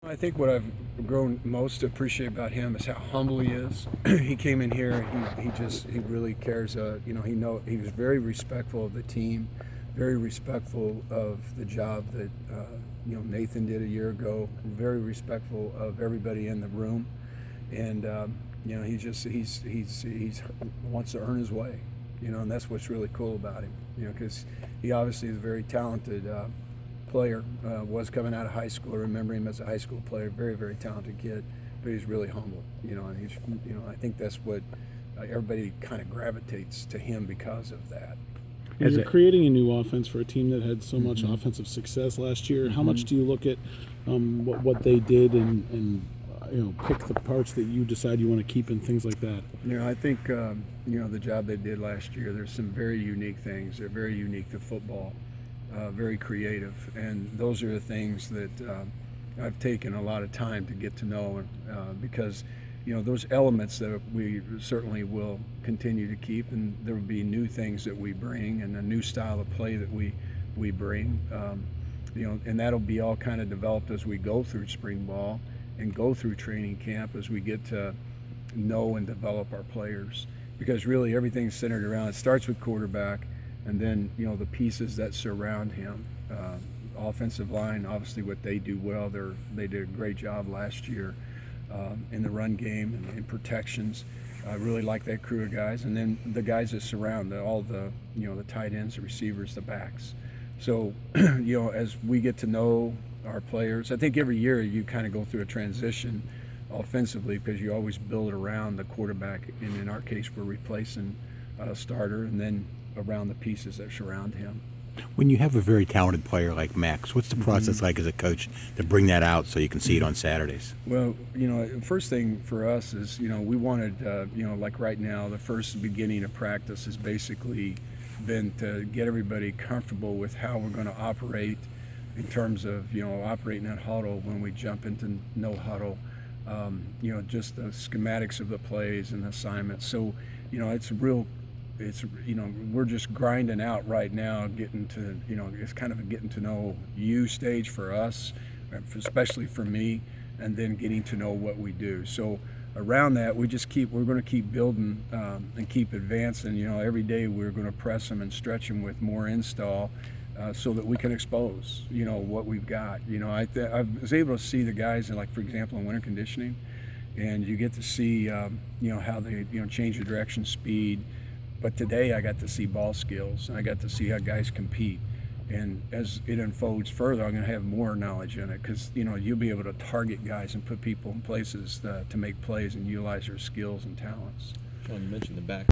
I think what I've grown most to appreciate about him is how humble he is. He came in here. He really cares. He was very respectful of the team, very respectful of the job that Nathan did a year ago. Very respectful of everybody in the room, and he's wants to earn his way. And that's what's really cool about him. Because he obviously is a very talented player, was coming out of high school. I remember him as a high school player, very, very talented kid, but he's really humble, and he's, I think that's what everybody kind of gravitates to him because of that. And you're creating a new offense for a team that had so much offensive success last year. How much do you look at what they did and pick the parts that you decide you want to keep and things like that? I think the job they did last year, there's some very unique things. They're very unique to football. Very creative, and those are the things that I've taken a lot of time to get to know, because those elements that we certainly will continue to keep, and there will be new things that we bring and a new style of play that we bring, and that'll be all kind of developed as we go through spring ball and go through training camp, as we get to know and develop our players, because really everything's centered around, it starts with quarterback, and then the pieces that surround him. Offensive line, obviously what they do well, they did a great job last year in the run game and in protections. I really like that crew of guys, and then the guys that surround all the tight ends, the receivers, the backs. So as we get to know our players, I think every year you kind of go through a transition offensively, because you always build around the quarterback, and in our case we're replacing a starter, and then around the pieces that surround him. When you have a very talented player like Max, what's the process like as a coach to bring that out so you can see it on Saturdays? Well, first thing for us is, we wanted, like right now, the first beginning of practice has basically been to get everybody comfortable with how we're going to operate in terms of, operating that huddle when we jump into no huddle, just the schematics of the plays and assignments. So, we're just grinding out right now, getting to, it's kind of a getting to know you stage for us, especially for me, and then getting to know what we do. So around that, we're going to keep building and keep advancing. Every day we're going to press them and stretch them with more install, so that we can expose, what we've got. I was able to see the guys, like, for example, in winter conditioning, and you get to see, how they, change the direction, speed. But today I got to see ball skills, and I got to see how guys compete. And as it unfolds further, I'm going to have more knowledge in it, because you'll be able to target guys and put people in places to make plays and utilize their skills and talents. Shawn, you mentioned the back.